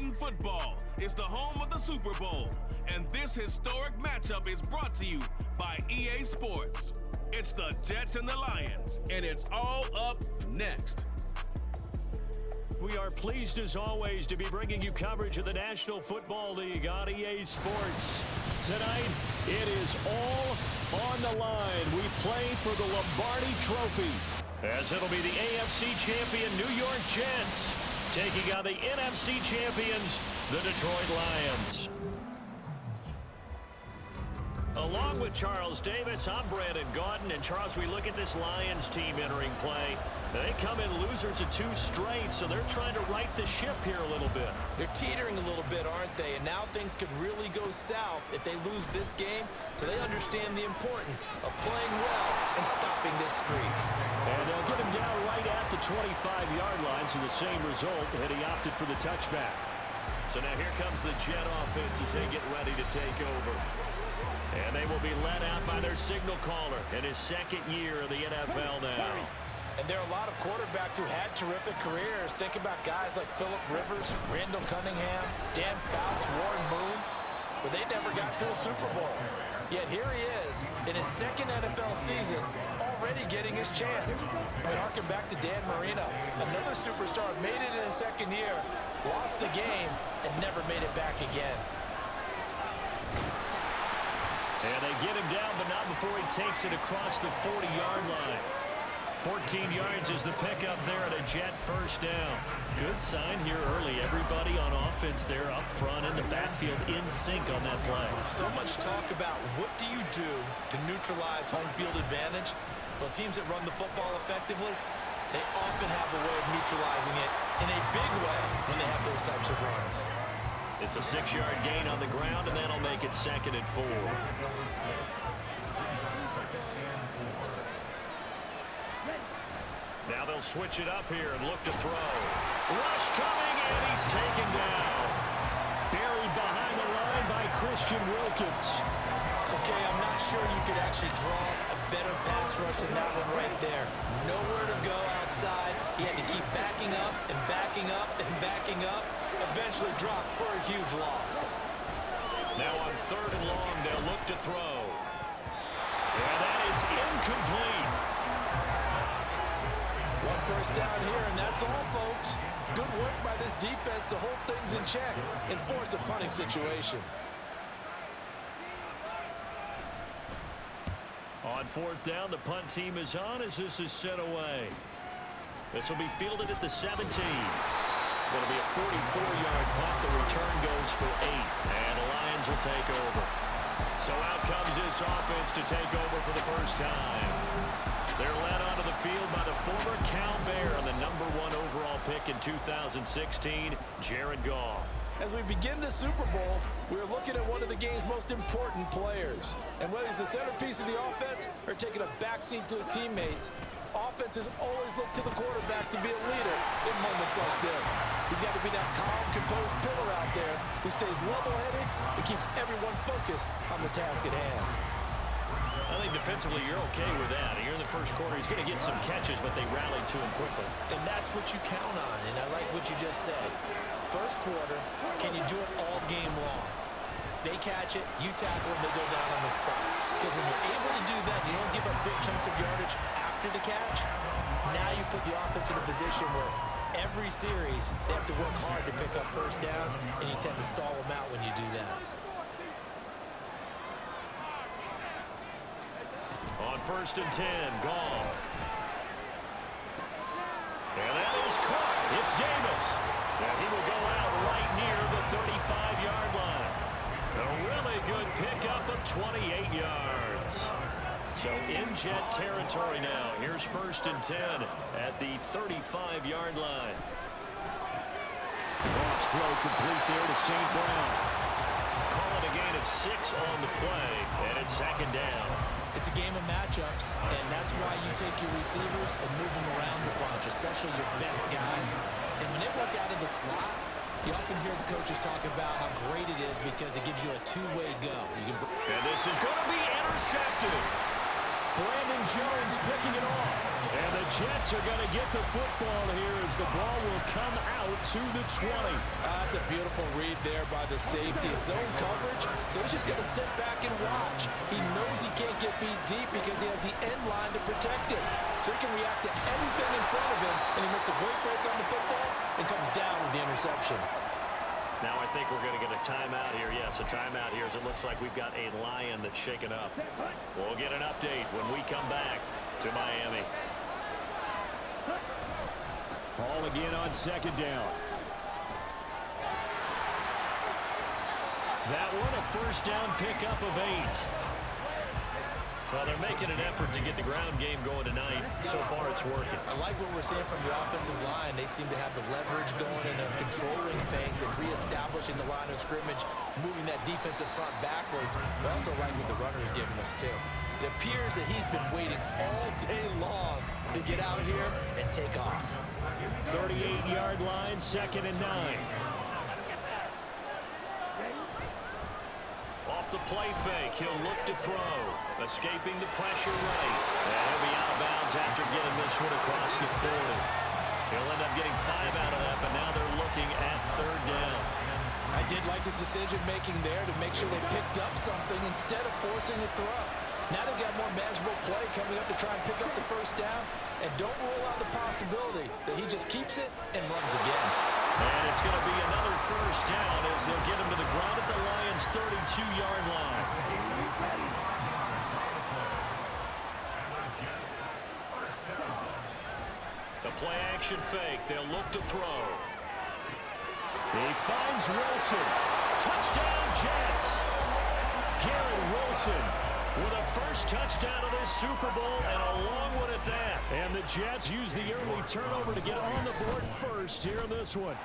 Madden football is the home of the Super Bowl, and this historic matchup is brought to you by EA Sports. It's the Jets and the Lions, and it's all up next. We are pleased, as always, to be bringing you coverage of the National Football League on EA Sports. Tonight, it is all on the line. We play for the Lombardi Trophy, as it'll be the AFC champion New York Jets taking on the NFC champions, the Detroit Lions. Along with Charles Davis, I'm Brandon Gaudin. And Charles, we look at this Lions team entering play. They come in losers of 2 straight, so they're trying to right the ship here a little bit. They're teetering a little bit, aren't they? And now things could really go south if they lose this game, so they understand the importance of playing well and stopping this streak. And they'll get him down right at the 25-yard line, so the same result, and he opted for the touchback. So now here comes the Jet offense as they get ready to take over. And they will be led out by their signal caller in his 2nd year of the NFL now. And there are a lot of quarterbacks who had terrific careers. Think about guys like Phillip Rivers, Randall Cunningham, Dan Fouts, Warren Moon. But they never got to a Super Bowl. Yet here he is in his 2nd NFL season, already getting his chance. We harken back to Dan Marino. Another superstar made it in his 2nd year, lost the game, and never made it back again. And they get him down, but not before he takes it across the 40-yard line. 14 yards is the pickup there at a Jet first down. Good sign here early. Everybody on offense there up front in the backfield in sync on that play. So much talk about what do you do to neutralize home field advantage? Well, teams that run the football effectively, they often have a way of neutralizing it in a big way when they have those types of runs. It's a 6-yard gain on the ground, and that'll make it 2nd and 4. Now they'll switch it up here and look to throw. Rush coming, and he's taken down. Buried behind the line by Christian Wilkins. Okay, I'm not sure you could actually draw a better pass rush than that one right there. Nowhere to go outside. He had to keep backing up and backing up and backing up. Eventually dropped for a huge loss. Now on 3rd and long, they'll look to throw. And that is incomplete. 1 first down here, and that's all, folks. Good work by this defense to hold things in check and force a punting situation. On 4th down, the punt team is on as this is sent away. This will be fielded at the 17. It'll be a 44-yard punt. The return goes for 8, and the Lions will take over. So out comes this offense to take over for the first time. They're led onto the field by the former Cal Bear and the #1 overall pick in 2016, Jared Goff. As we begin the Super Bowl, we're looking at one of the game's most important players. And whether he's the centerpiece of the offense or taking a backseat to his teammates, offenses always look to the quarterback to be a leader in moments like this. He's got to be that calm, composed pillar out there who stays level-headed and keeps everyone focused on the task at hand. I think defensively you're okay with that. Here in the first quarter, he's going to get some catches, but they rallied to him quickly. And that's what you count on, and I like what you just said. First quarter, can you do it all game long? They catch it, you tackle them, they go down on the spot. Because when you're able to do that, you don't give up big chunks of yardage after the catch. Now you put the offense in a position where every series they have to work hard to pick up first downs, and you tend to stall them out when you do that. On 1st and 10, Goff. And that is caught. It's Davis. And he will go out right near the 35-yard line. A really good pickup of 28 yards. So in Jet territory now. Here's 1st and 10 at the 35-yard line. Goff's throw complete there to St. Brown. Call it a gain of 6 on the play, and it's 2nd down. It's a game of matchups, and that's why you take your receivers and move them around the bunch, especially your best guys. And when they work out of the slot, you often hear the coaches talk about how great it is because it gives you a two-way go. And this is going to be intercepted. Brandon Jones picking it off. And the Jets are going to get the football here as the ball will come out to the 20. That's a beautiful read there by the safety. Zone coverage, so he's just going to sit back and watch. He knows he can't get beat deep because he has the end line to protect him. So he can react to anything in front of him, and he makes a great break on the football and comes down with the interception. Now I think we're going to get a timeout here. Yes, a timeout here as it looks like we've got a Lion that's shaken up. We'll get an update when we come back to Miami. Ball again on second down. That one a first down pickup of 8. Well, they're making an effort to get the ground game going tonight. So far, it's working. I like what we're seeing from the offensive line. They seem to have the leverage going and they're controlling things and reestablishing the line of scrimmage, moving that defensive front backwards. But I also like what the runner is giving us, too. It appears that he's been waiting all day long to get out here and take off. 38-yard line, 2nd and 9. Off the play fake, he'll look to throw. Escaping the pressure right. And he'll be out of bounds after getting this one across the 40. He'll end up getting 5 out of that, but now they're looking at 3rd down. I did like his decision-making there to make sure they picked up something instead of forcing a throw. Now they've got more manageable play coming up to try and pick up the first down. And don't rule out the possibility that he just keeps it and runs again. And it's going to be another first down as they'll get him to the ground at the Lions' 32-yard line. The play-action fake. They'll look to throw. He finds Wilson. Touchdown, Jets. Garrett Wilson with a first touchdown of this Super Bowl, and a long one at that. And the Jets use the early turnover to get on the board first here in this one.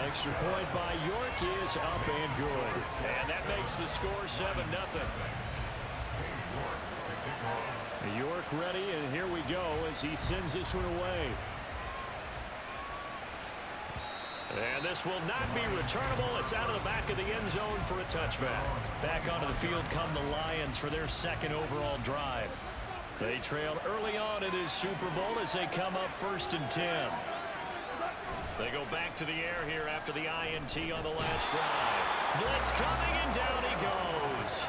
Extra point by York is up and good. And that makes the score 7-0. York ready, and here we go as he sends this one away. And this will not be returnable. It's out of the back of the end zone for a touchback. Back onto the field come the Lions for their 2nd overall drive. They trailed early on in this Super Bowl as they come up 1st and 10. They go back to the air here after the INT on the last drive. Blitz coming, and down he goes.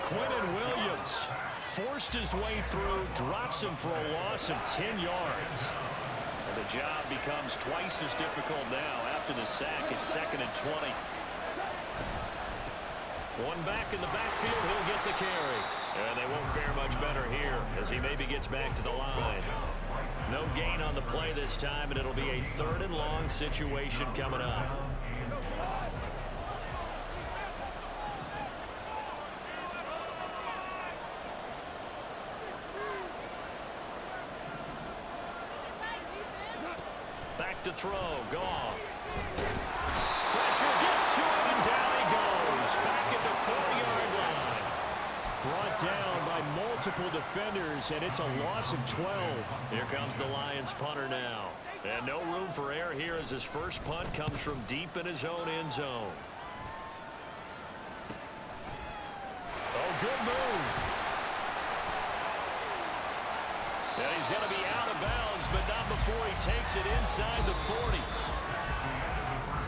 Quinton Williams forced his way through, drops him for a loss of 10 yards. And the job becomes twice as difficult now. After the sack, it's 2nd and 20. One back in the backfield, he'll get the carry. And they won't fare much better here as he maybe gets back to the line. No gain on the play this time, and it'll be a 3rd and long situation coming up. Back to throw, Goff. Pressure gets to him, and down he goes. Back at the 4-yard line. Brought down by multiple defenders, and it's a loss of 12. Here comes the Lions punter now. And no room for error here as his first punt comes from deep in his own end zone. Oh, good move. And he's going to be out of bounds, but not before he takes it inside the 40.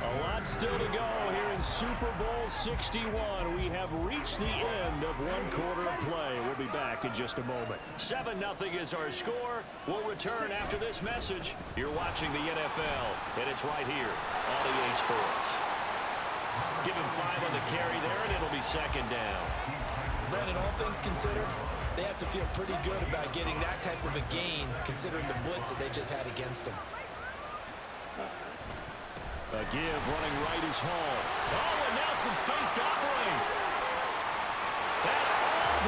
A lot still to go here in Super Bowl 61. We have reached the end of one quarter of play. We'll be back in just a moment. 7-0 is our score. We'll return after this message. You're watching the NFL, and it's right here on EA Sports. Give him 5 on the carry there, and it'll be 2nd down. Brandon, all things considered, they have to feel pretty good about getting that type of a gain, considering the blitz that they just had against them. A give running right is Hall. Oh, and now some space to operate. And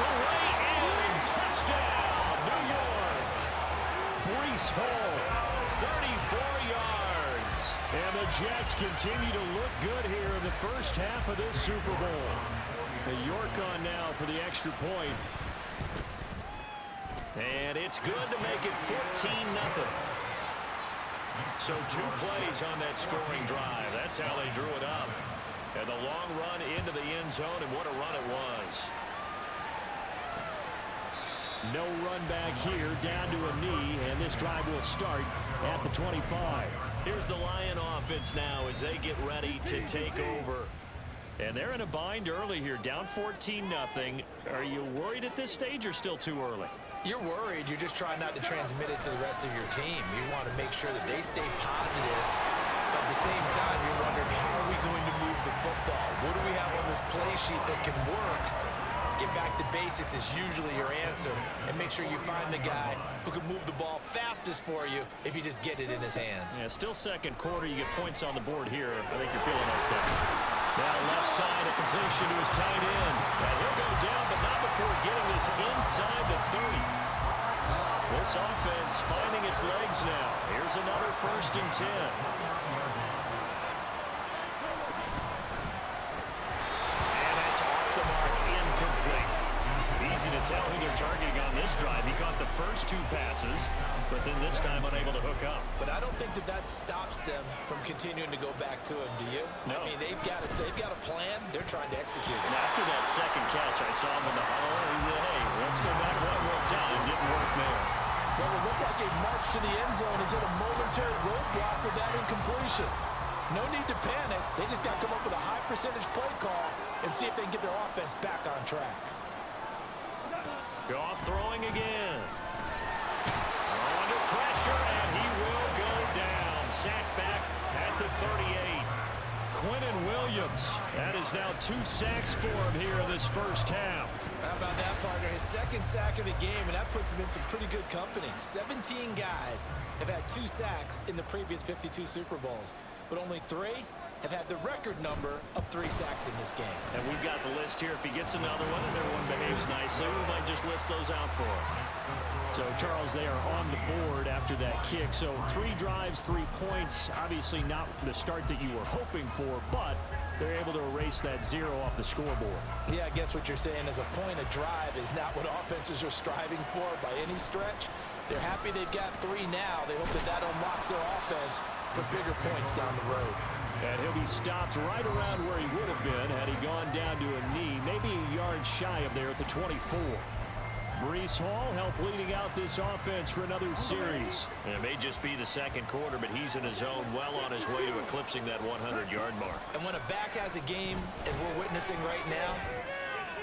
all the way in. Touchdown, New York. Breece Hall, 34 yards. And the Jets continue to look good here in the first half of this Super Bowl. The York on now for the extra point. And it's good to make it 14-0. So 2 plays on that scoring drive. That's how they drew it up. And the long run into the end zone, and what a run it was. No run back here, down to a knee, and this drive will start at the 25. Here's the Lion offense now as they get ready to take over. And they're in a bind early here, down 14-0. Are you worried at this stage or still too early? You're worried. You're just trying not to transmit it to the rest of your team. You want to make sure that they stay positive. But at the same time, you're wondering, how are we going to move the football? What do we have on this play sheet that can work? Get back to basics is usually your answer. And make sure you find the guy who can move the ball fastest for you if you just get it in his hands. Yeah, still second quarter. You get points on the board here. I think you're feeling okay. Now left side, a completion to his tight end. And he'll go down, but not before getting this inside the 30. This offense finding its legs now. Here's another 1st and 10. And that's off the mark, incomplete. Easy to tell who they're targeting on this drive. He caught the first 2 passes, but then this time unable to hook up. But I don't think that stops them from continuing to go back to him, do you? No. I mean, they've got a plan. They're trying to execute it. And after that second catch, I saw him in the huddle. He said, hey, let's go back one more time. Didn't work there. Well, it looked like a march to the end zone has hit a momentary roadblock with that incompletion. No need to panic. They just got to come up with a high percentage play call and see if they can get their offense back on track. Goff throwing again. Under pressure, and he will go down. Sacked back at the 38. Quinnen Williams. That is now 2 sacks for him here in this first half. How about that, partner? His 2nd sack of the game, and that puts him in some pretty good company. 17 guys have had 2 sacks in the previous 52 Super Bowls, but only 3 have had the record number of 3 sacks in this game. And we've got the list here. If he gets another one and everyone behaves nicely, we might just list those out for him. So, Charles, they are on the board after that kick. So, 3 drives, 3 points. Obviously not the start that you were hoping for, but they're able to erase that 0 off the scoreboard. Yeah, I guess what you're saying is a point a drive is not what offenses are striving for by any stretch. They're happy they've got 3 now. They hope that unlocks their offense for bigger points down the road. And he'll be stopped right around where he would have been had he gone down to a knee, maybe a yard shy of there at the 24. Breece Hall helped leading out this offense for another series. And it may just be the second quarter, but he's in his zone well on his way to eclipsing that 100-yard mark. And when a back has a game, as we're witnessing right now,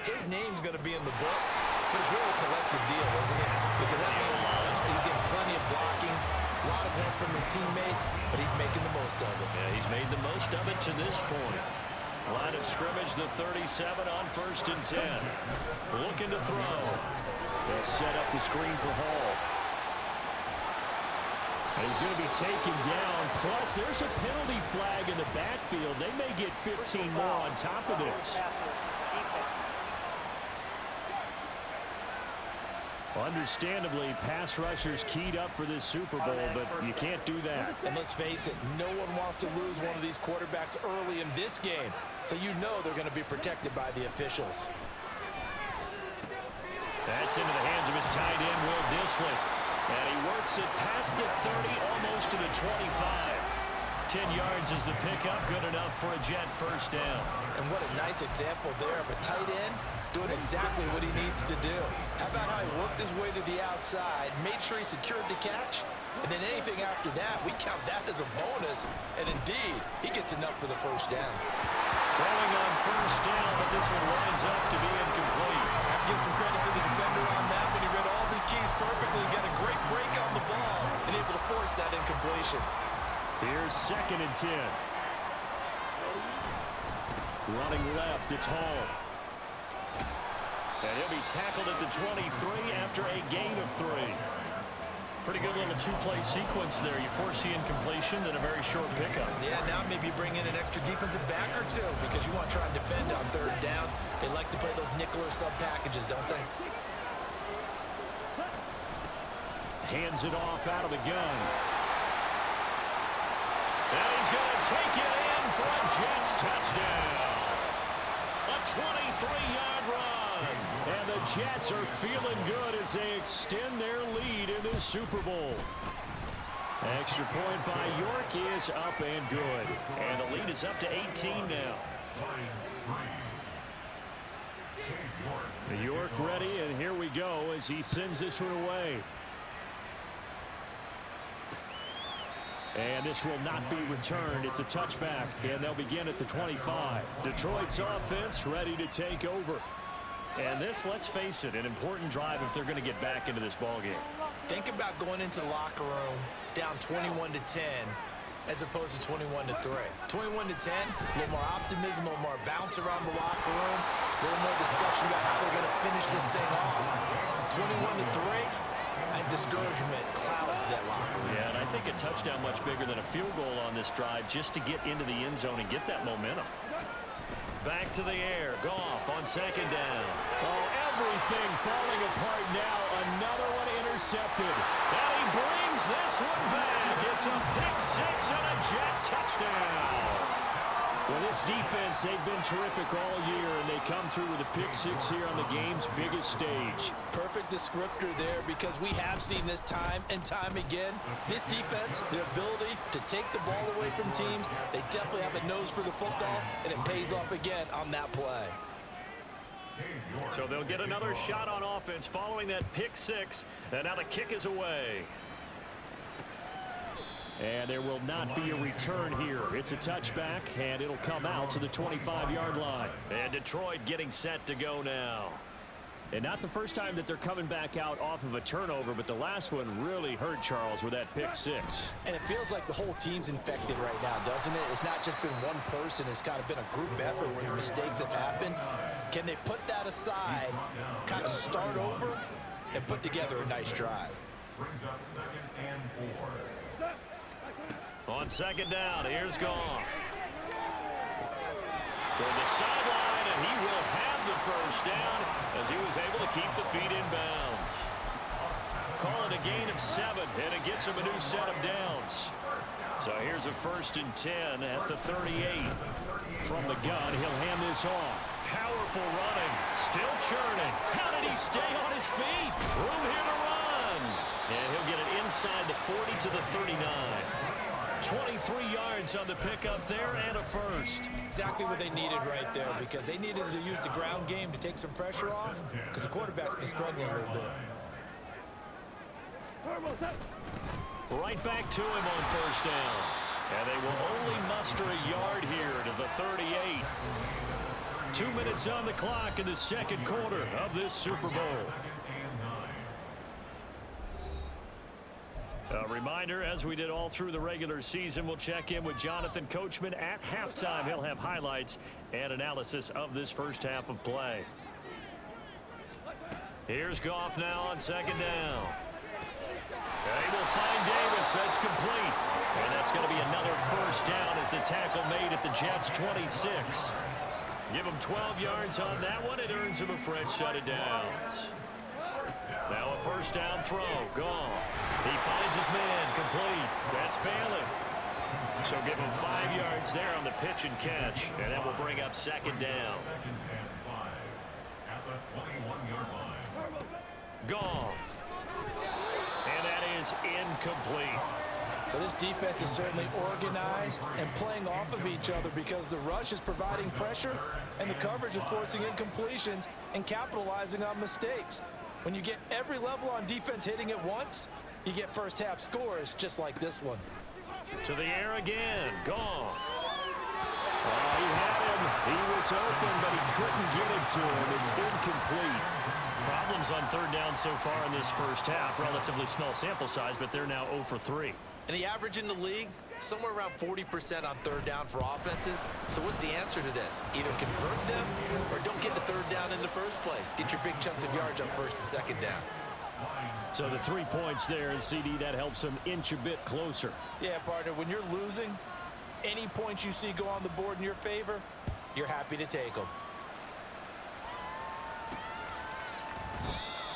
his name's going to be in the books, but it's really a collective deal, isn't it? Because that means he's getting plenty of blocking, a lot of help from his teammates, but he's making the most of it. Yeah, he's made the most of it to this point. Line of scrimmage, the 37 on 1st and 10. Looking to throw. They'll set up the screen for Hall. And he's going to be taken down. Plus, there's a penalty flag in the backfield. They may get 15 more on top of this. Understandably, pass rushers keyed up for this Super Bowl, but you can't do that. And let's face it, no one wants to lose one of these quarterbacks early in this game. So you know they're going to be protected by the officials. That's into the hands of his tight end, Will Dissly. And he works it past the 30, almost to the 25. 10 yards is the pickup, good enough for a Jet first down. And what a nice example there of a tight end doing exactly what he needs to do. How about how he worked his way to the outside, made sure he secured the catch, and then anything after that, we count that as a bonus. And indeed, he gets enough for the first down. Throwing on first down, but this one lines up to be incomplete. Give some credit to the defender on that when he read all of his keys perfectly, got a great break on the ball, and able to force that incompletion. Here's 2nd and 10. Running left, it's Hall. And he'll be tackled at the 23 after a gain of 3. Pretty good little 2-play sequence there. You force the incompletion, then a very short pickup. Yeah, now maybe bring in an extra defensive back or 2 because you want to try and defend on 3rd down. They like to play those nickel or sub packages, don't they? Hands it off out of the gun. And he's going to take it in for a Jets touchdown. A 23-yard run. And the Jets are feeling good as they extend their lead in this Super Bowl. Extra point by York is up and good. And the lead is up to 18 now. New York ready, and here we go as he sends this one away. And this will not be returned. It's a touchback, and they'll begin at the 25. Detroit's offense ready to take over. And this, let's face it, an important drive if they're going to get back into this ballgame. Think about going into the locker room down 21-10 as opposed to 21-3. 21-10, a little more optimism, a little more bounce around the locker room, a little more discussion about how they're going to finish this thing off. 21-3, and discouragement clouds that locker room. Yeah, and I think a touchdown much bigger than a field goal on this drive just to get into the end zone and get that momentum. Back to the air. Goff on second down. Oh, everything falling apart now. Another one intercepted. And he brings this one back. It's a pick-6 and a Jet touchdown. Well, this defense, they've been terrific all year, and they come through with a pick-6 here on the game's biggest stage. Perfect descriptor there, because we have seen this time and time again. This defense, their ability to take the ball away from teams, they definitely have a nose for the football, and it pays off again on that play. So they'll get another shot on offense following that pick-6, and now the kick is away. And there will not be a return here. It's a touchback, and it'll come out to the 25-yard line. And Detroit getting set to go now. And not the first time that they're coming back out off of a turnover, but the last one really hurt Charles with that pick-6. And it feels like the whole team's infected right now, doesn't it? It's not just been one person. It's kind of been a group effort where the mistakes have happened. Can they put that aside, kind of start over, and put together a nice drive? Brings up 2nd and 4. On second down, here's Goff. Toward the sideline, and he will have the first down as he was able to keep the feet in bounds. Call it a gain of 7, and it gets him a new set of downs. So here's a 1st and 10 at the 38. From the gun, he'll hand this off. Powerful running, still churning. How did he stay on his feet? Room here to run. And he'll get it inside the 40 to the 39. 23 yards on the pickup there and a first. Exactly what they needed right there, because they needed to use the ground game to take some pressure off, because the quarterback's been struggling a little bit. Right back to him on first down. And they will only muster a yard here to the 38. 2 minutes on the clock in the second quarter of this Super Bowl. A reminder, as we did all through the regular season, we'll check in with Jonathan Coachman at halftime. He'll have highlights and analysis of this first half of play. Here's Goff now on second down. And he will find Davis. That's complete. And that's going to be another first down as the tackle made at the Jets' 26. Give him 12 yards on that one. It earns him a fresh set of downs. Now a first down throw. Gone. He finds his man. Complete. That's Bailey. So give him 5 yards there on the pitch and catch. And that will bring up second down. At the 21-yard line. Goff. And that is incomplete. Well, this defense is certainly organized and playing off of each other, because the rush is providing pressure and the coverage is forcing incompletions and capitalizing on mistakes. When you get every level on defense hitting at once, you get first half scores just like this one. To the air again. Goff. Oh, he had him. He was open, but he couldn't get it to him. It's incomplete. Problems on third down so far in this first half. Relatively small sample size, but they're now 0 for 3. And the average in the league, somewhere around 40% on third down for offenses. So what's the answer to this? Either convert them or don't get the third down in the first place. Get your big chunks of yards on first and second down. So the 3 points there, and CD, that helps them inch a bit closer. Yeah, partner, when you're losing, any points you see go on the board in your favor, you're happy to take them.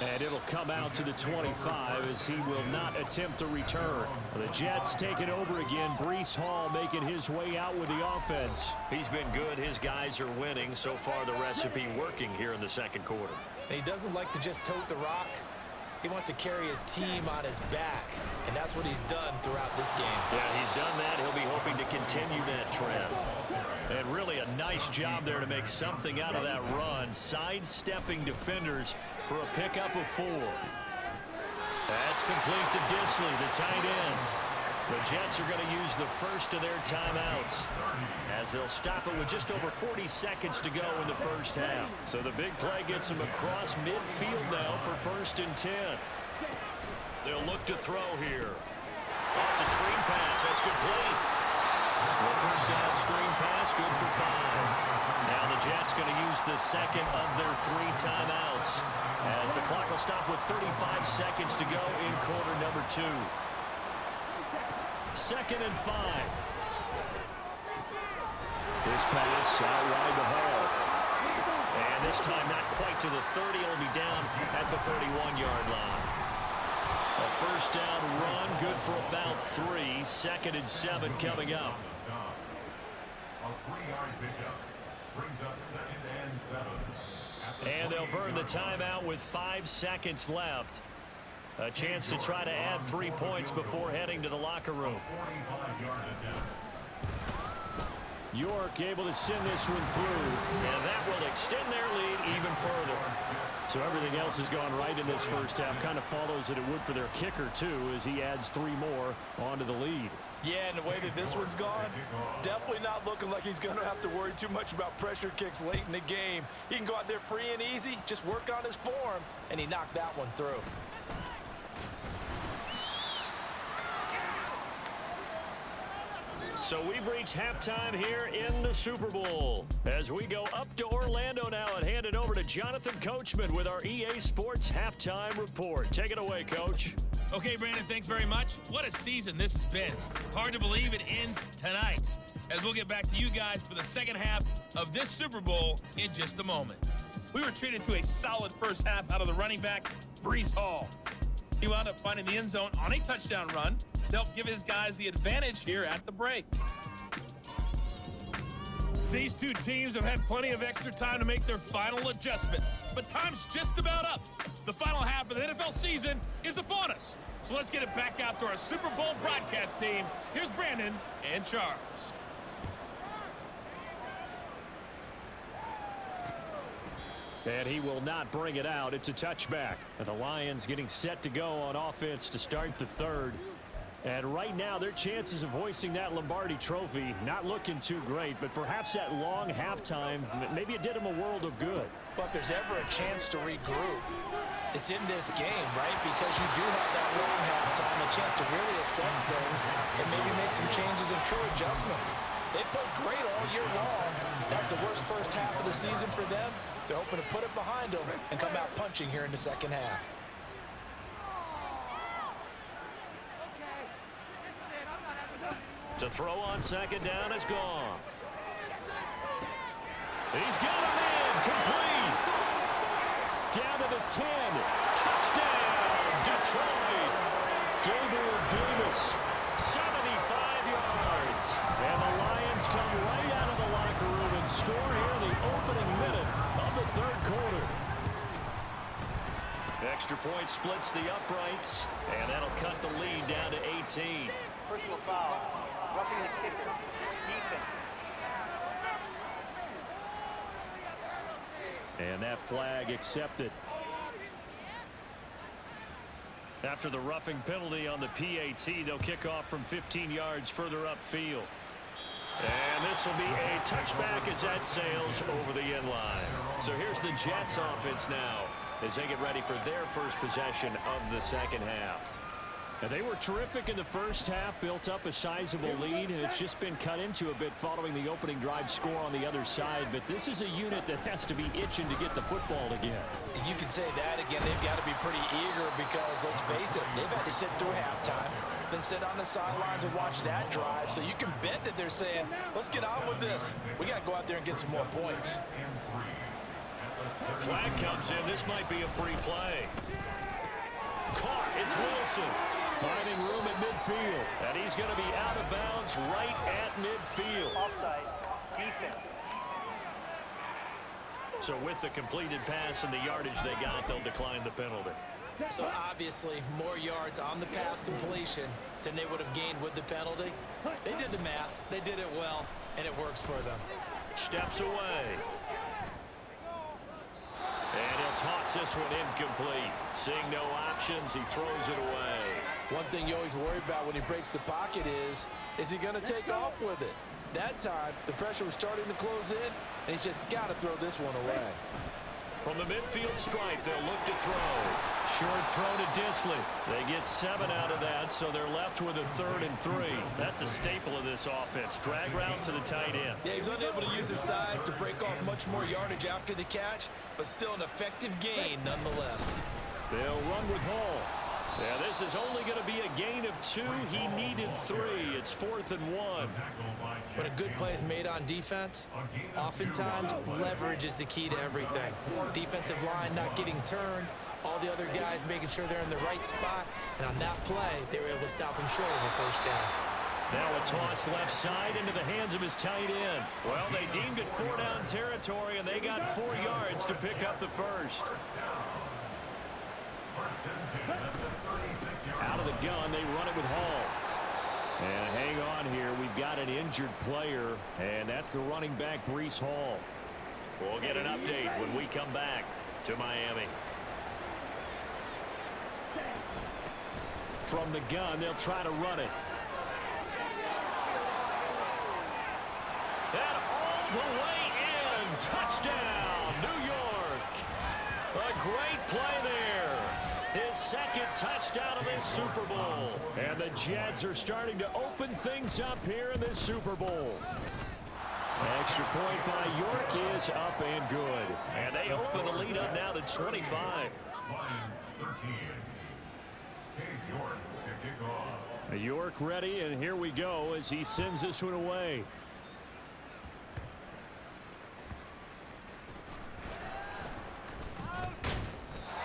And it'll come out to the 25 as he will not attempt a return. The Jets take it over again. Breece Hall making his way out with the offense. He's been good. His guys are winning. So far, the recipe working here in the second quarter. And he doesn't like to just tote the rock. He wants to carry his team on his back, and that's what he's done throughout this game. Yeah, he's done that. He'll be hoping to continue that trend. And really a nice job there to make something out of that run, sidestepping defenders for a pickup of 4. That's complete to Disley, the tight end. The Jets are going to use the first of their timeouts as they'll stop it with just over 40 seconds to go in the first half. So the big play gets them across midfield now for 1st and 10. They'll look to throw here. Oh, it's a screen pass. That's complete. The first down screen pass, good for 5. Now the Jets going to use the second of their 3 timeouts as the clock will stop with 35 seconds to go in quarter number 2. 2nd and 5. This pass out wide the hole. And this time not quite to the 30. It'll be down at the 31-yard line. A first down run, good for about 3. 2nd and 7 coming up. A 3-yard pickup brings up 2nd and 7. And they'll burn the timeout with 5 seconds left. A chance to try to add 3 points before heading to the locker room. 45-yard attempt. York able to send this one through, and that will extend their lead even further. So everything else has gone right in this first half. Kind of follows that it would for their kicker, too, as he adds 3 more onto the lead. Yeah, and the way that this one's gone, definitely not looking like he's going to have to worry too much about pressure kicks late in the game. He can go out there free and easy, just work on his form, and he knocked that one through. So we've reached halftime here in the Super Bowl. As we go up to Orlando now and hand it over to Jonathan Coachman with our EA Sports Halftime Report. Take it away, Coach. Okay, Brandon, thanks very much. What a season this has been. Hard to believe it ends tonight, as we'll get back to you guys for the second half of this Super Bowl in just a moment. We were treated to a solid first half out of the running back, Breece Hall. He wound up finding the end zone on a touchdown run to help give his guys the advantage here at the break. These two teams have had plenty of extra time to make their final adjustments, but time's just about up. The final half of the NFL season is upon us. So let's get it back out to our Super Bowl broadcast team. Here's Brandon and Charles. And he will not bring it out. It's a touchback. And the Lions getting set to go on offense to start the third. And right now, their chances of hoisting that Lombardi trophy not looking too great, but perhaps that long halftime, maybe it did them a world of good. Well, if there's ever a chance to regroup, it's in this game, right? Because you do have that long halftime, a chance to really assess things and maybe make some changes and true adjustments. They played great all year long. That was the worst first half of the season for them. They're hoping to put it behind them and come out punching here in the second half. To throw on second down is Goff. He's got him in, complete. Down to the 10. Touchdown, Detroit. Gabriel Davis, 75 yards. And the Lions come right out of the locker room and score here in the opening minute of the third quarter. Extra point splits the uprights, and that'll cut the lead down to 18. Personal foul. Roughing the kicker. Defense. And that flag accepted. After the roughing penalty on the PAT, they'll kick off from 15 yards further upfield. And this will be a touchback as that sails over the end line. So here's the Jets offense now as they get ready for their first possession of the second half. And they were terrific in the first half, built up a sizable lead, and it's just been cut into a bit following the opening drive score on the other side. But this is a unit that has to be itching to get the football again. You can say that again. They've got to be pretty eager because, let's face it, they've had to sit through halftime, then sit on the sidelines and watch that drive. So you can bet that they're saying, let's get on with this. We got to go out there and get some more points. Flag comes in. This might be a free play. Caught. It's Wilson. Finding room at midfield. And he's going to be out of bounds right at midfield. Offside. Defense. So with the completed pass and the yardage they got, they'll decline the penalty. So obviously, more yards on the pass completion than they would have gained with the penalty. They did the math. They did it well, and it works for them. Steps away. And he'll toss this one incomplete. Seeing no options, he throws it away. One thing you always worry about when he breaks the pocket is he going to take off with it? That time, the pressure was starting to close in, and he's just got to throw this one away. From the midfield stripe, they'll look to throw. Short throw to Disley. They get 7 out of that, so they're left with a 3rd and 3. That's a staple of this offense. Drag route to the tight end. Yeah, he's unable to use his size to break off much more yardage after the catch, but still an effective gain nonetheless. They'll run with Hall. Yeah, this is only going to be a gain of 2. He needed 3. It's 4th and 1. When a good play is made on defense, oftentimes leverage is the key to everything. Defensive line not getting turned, all the other guys making sure they're in the right spot, and on that play, they were able to stop him short of a 1st down. Now a toss left side into the hands of his tight end. Well, they deemed it 4-down territory, and they got 4 yards to pick up the 1st. Out of the gun, they run it with Hall. And hang on here, we've got an injured player, and that's the running back, Breece Hall. We'll get an update when we come back to Miami. From the gun, they'll try to run it. And all the way in, touchdown, New York. A great play there. His 2nd touchdown of this Super Bowl. And the Jets are starting to open things up here in this Super Bowl. Extra point by York is up and good. And they open the lead up now to 25. Lions 13. Cade York to kick off. York ready, and here we go as he sends this one away.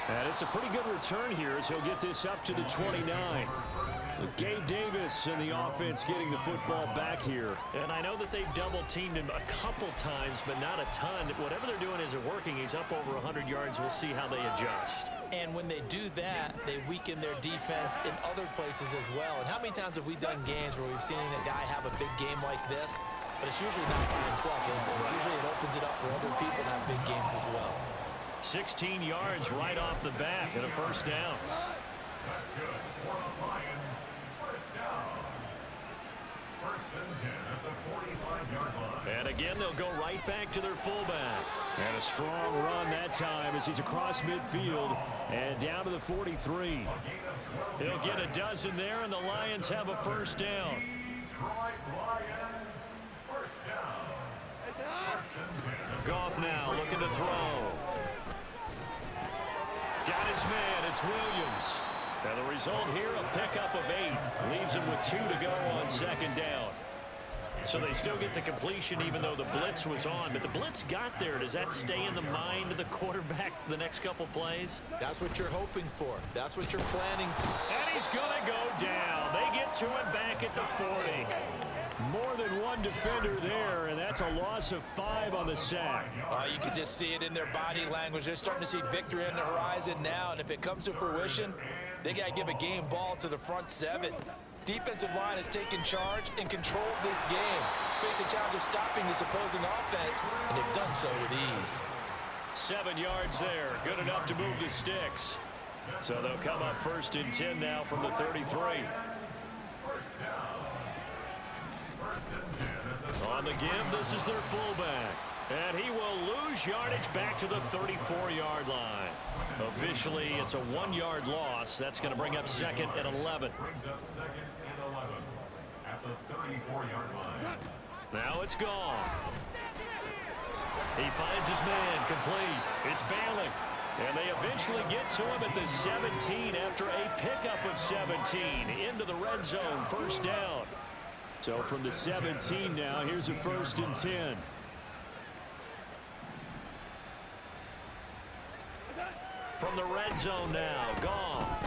And it's a pretty good return here as he'll get this up to the 29. With Gabe Davis and the offense getting the football back here. And I know that they've double-teamed him a couple times, but not a ton. Whatever they're doing isn't working. He's up over 100 yards. We'll see how they adjust. And when they do that, they weaken their defense in other places as well. And how many times have we done games where we've seen a guy have a big game like this, but it's usually not by himself, is it? Usually it opens it up for other people to have big games as well. 16 yards right off the bat and a 1st down. That's good for the Lions. 1st down. 1st and 10 at the 45-yard line. And again, they'll go right back to their fullback. And a strong run that time as he's across midfield and down to the 43. He'll get a dozen there, and the Lions have a 1st down. Detroit Lions. 1st down. 1st and 10. Goff now looking to throw. Got his man, it's Williams. And the result here, a pickup of 8. Leaves him with 2 to go on 2nd down. So they still get the completion even though the blitz was on. But the blitz got there. Does that stay in the mind of the quarterback the next couple plays? That's what you're hoping for. That's what you're planning. And he's going to go down. They get to him back at the 40. More than one defender there, and that's a loss of 5 on the sack. You can just see it in their body language. They're starting to see victory on the horizon now, and if it comes to fruition, they got to give a game ball to the front 7. Defensive line has taken charge and controlled this game. Face a challenge of stopping this opposing offense, and they've done so with ease. 7 yards there, good enough to move the sticks. So they'll come up 1st and 10 now from the 33. On the give, this is their fullback. And he will lose yardage back to the 34-yard line. Officially, it's a 1-yard loss. That's going to bring up 2nd and 11. Brings up 2nd and 11 at the 34-yard line. Now it's gone. He finds his man complete. It's Bailey. And they eventually get to him at the 17 after a pickup of 17 into the red zone. 1st down. So from the 17 now, here's a 1st and 10. From the red zone now, Goff.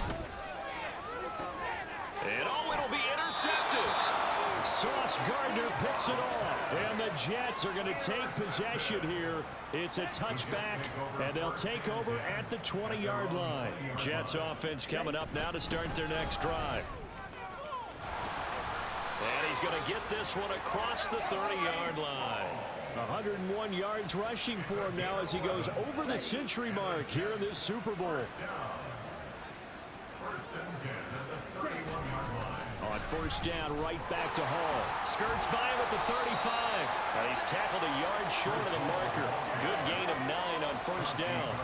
And oh, it'll be intercepted. Sauce Gardner picks it off. And the Jets are going to take possession here. It's a touchback, and they'll take over at the 20-yard line. Jets offense coming up now to start their next drive. And he's going to get this one across the 30-yard line. 101 yards rushing for him now as he goes over the century mark here in this Super Bowl. On first down, right back to Hall. Skirts by him at the 35. And he's tackled a yard short of the marker. Good gain of 9 on first down.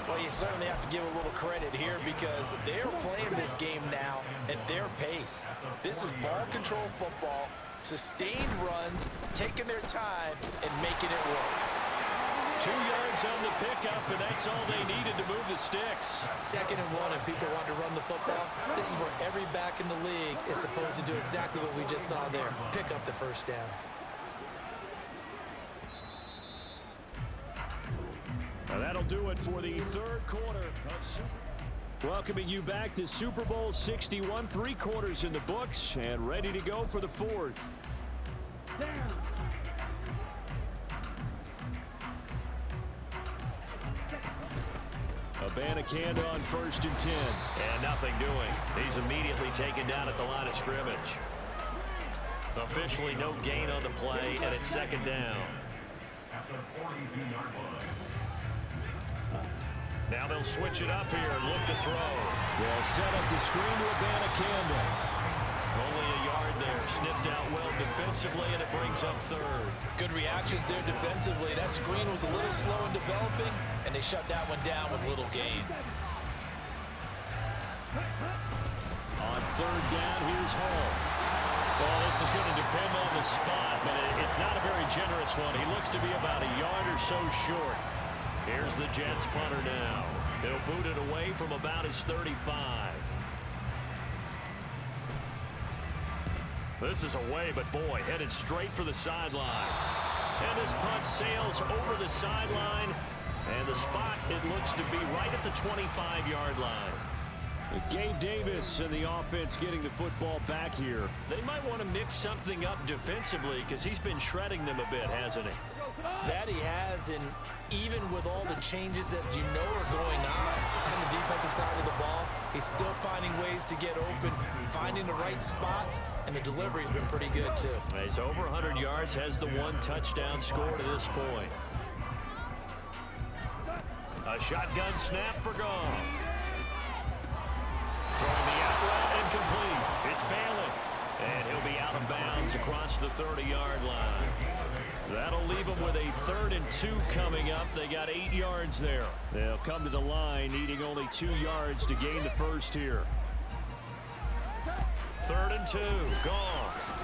Well, you certainly have to give a little credit here because they're playing this game now at their pace. This is ball control football, sustained runs, taking their time, and making it work. 2 yards on the pickup, and that's all they needed to move the sticks. 2nd and 1, and people want to run the football. This is where every back in the league is supposed to do exactly what we just saw there. Pick up the first down. Now that'll do it for the third quarter. Welcoming you back to Super Bowl 61. 3 quarters in the books and ready to go for the fourth. Abanikanda on 1st and 10. And nothing doing. He's immediately taken down at the line of scrimmage. Officially no gain on the play, and it's 2nd down. At the 42-yard line. Now they'll switch it up here and look to throw. They'll set up the screen to Abanikanda. Only a yard there. Sniffed out well defensively, and it brings up 3rd. Good reactions there defensively. That screen was a little slow in developing, and they shut that one down with little gain. On 3rd down, here's Hall. Well, this is going to depend on the spot, but it's not a very generous one. He looks to be about a yard or so short. Here's the Jets punter now. They'll boot it away from about his 35. This is away, but boy, headed straight for the sidelines. And this punt sails over the sideline. And the spot, it looks to be right at the 25-yard line. Gabe Davis and the offense getting the football back here. They might want to mix something up defensively because he's been shredding them a bit, hasn't he? That he has, and even with all the changes that you know are going on the defensive side of the ball, he's still finding ways to get open, finding the right spots, and the delivery's been pretty good too. He's over 100 yards, has the 1 touchdown score to this point. A shotgun snap for Goff. Throwing the out route incomplete. It's Bailey. And he'll be out of bounds across the 30-yard line. That'll leave them with a 3rd and 2 coming up. They got 8 yards there. They'll come to the line needing only 2 yards to gain the first here. 3rd and 2. Goff.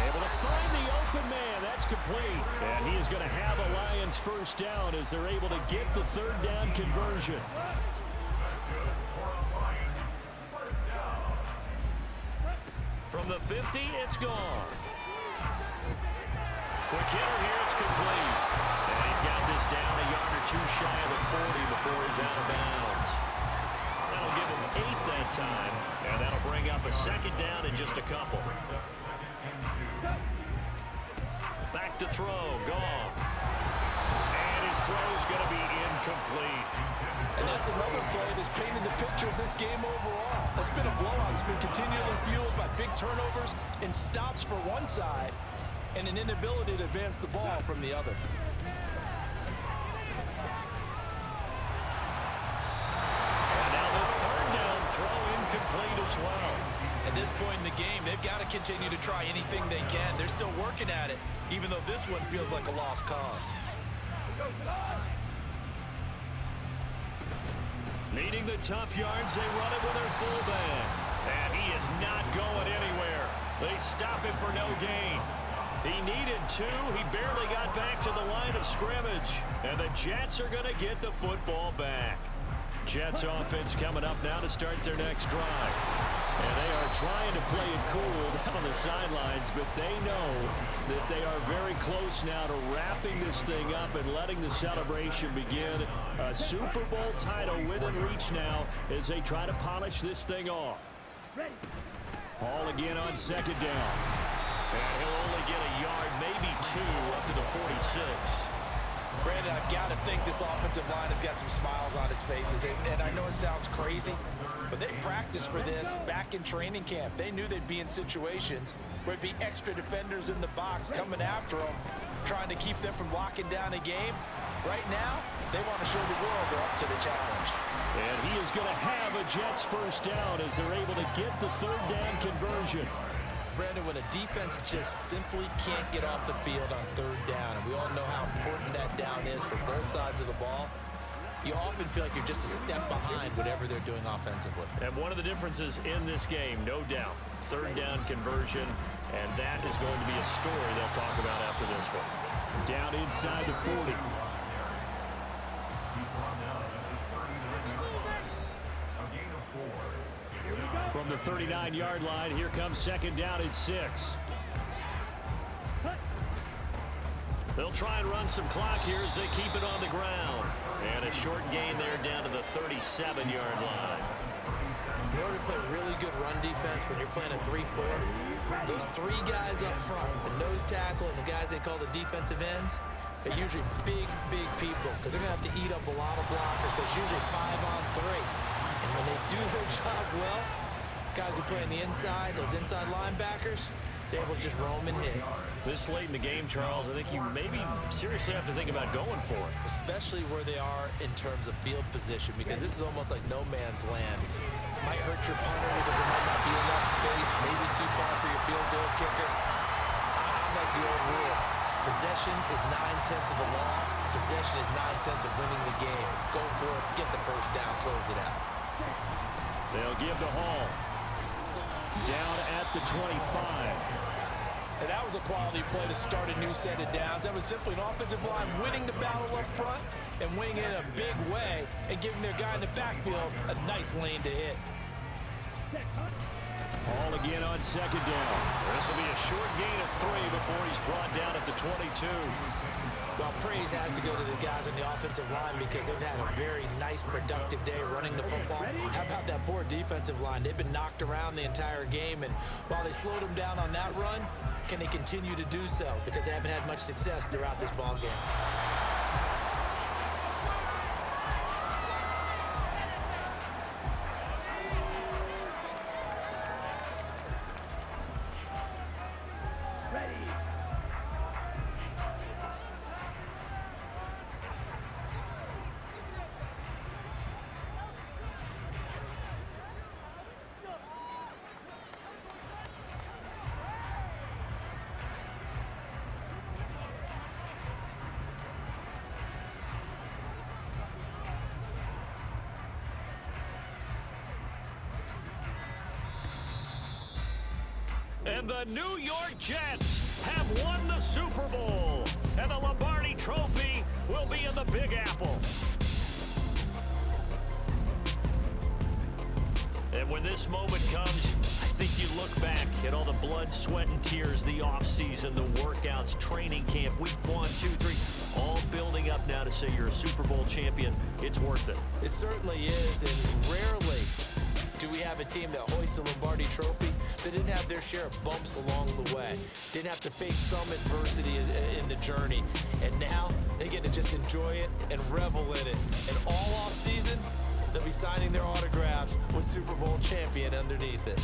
Able to find the open man. That's complete. And he is going to have a Lions first down as they're able to get the 3rd down conversion. From the 50, it's Goff. Quick hitter here, it's complete. And he's got this down a yard or 2 shy of the 40 before he's out of bounds. That'll give him 8 that time, and that'll bring up a 2nd down in just a couple. Back to throw, Goff. And his throw's going to be incomplete. And that's another play that's painted the picture of this game overall. It's been a blowout. It's been continually fueled by big turnovers and stops for one side and an inability to advance the ball from the other. And now the 3rd down throw incomplete as well. At this point in the game, they've got to continue to try anything they can. They're still working at it, even though this one feels like a lost cause. Needing the tough yards, they run it with their fullback. And he is not going anywhere. They stop him for no gain. He needed 2. He barely got back to the line of scrimmage. And the Jets are going to get the football back. Jets offense coming up now to start their next drive. And they are trying to play it cool down on the sidelines, but they know that they are very close now to wrapping this thing up and letting the celebration begin. A Super Bowl title within reach now as they try to polish this thing off. Ball again on second down. And he'll only get a yard, maybe 2, up to the 46. Brandon, I've got to think this offensive line has got some smiles on its faces. And I know it sounds crazy, but they practiced for this back in training camp. They knew they'd be in situations where it'd be extra defenders in the box coming after them, trying to keep them from locking down a game. Right now, they want to show the world they're up to the challenge. And he is going to have a Jets first down as they're able to get the third down conversion. Brandon, when a defense just simply can't get off the field on third down, and we all know how important that down is for both sides of the ball, you often feel like you're just a step behind whatever they're doing offensively. And one of the differences in this game, no doubt, third down conversion, and that is going to be a story they'll talk about after this one. Down inside the 40. From the 39-yard line, here comes second down at 6. They'll try and run some clock here as they keep it on the ground. And a short gain there down to the 37-yard line. In order to play really good run defense when you're playing a 3-4, those 3 guys up front, the nose tackle and the guys they call the defensive ends, they're usually big, big people because they're going to have to eat up a lot of blockers because usually 5-on-3. And when they do their job well, guys who play on the inside, those inside linebackers, they're able to just roam and hit. This late in the game, Charles, I think you maybe seriously have to think about going for it. Especially where they are in terms of field position, because this is almost like no man's land. Might hurt your punter because there might not be enough space, maybe too far for your field goal kicker. I like the old rule. Possession is 9/10 of the law. Possession is 9/10 of winning the game. Go for it, get the first down, close it out. They'll give to Hall. Down at the 25. And that was a quality play to start a new set of downs. That was simply an offensive line winning the battle up front and winning it in a big way and giving their guy in the backfield a nice lane to hit. Hall again on second down. This will be a short gain of 3 before he's brought down at the 22. Well, praise has to go to the guys on the offensive line because they've had a very nice, productive day running the football. How about that poor defensive line? They've been knocked around the entire game, and while they slowed them down on that run, can they continue to do so? Because they haven't had much success throughout this ball game. And the New York Jets have won the Super Bowl. And the Lombardi Trophy will be in the Big Apple. And when this moment comes, I think you look back at all the blood, sweat, and tears, the offseason, the workouts, training camp, week 1, 2, 3, all building up now to say you're a Super Bowl champion. It's worth it. It certainly is, and rarely do we have a team that hoists the Lombardi Trophy that didn't have their share of bumps along the way, didn't have to face some adversity in the journey, and now they get to just enjoy it and revel in it. And all offseason, they'll be signing their autographs with Super Bowl champion underneath it.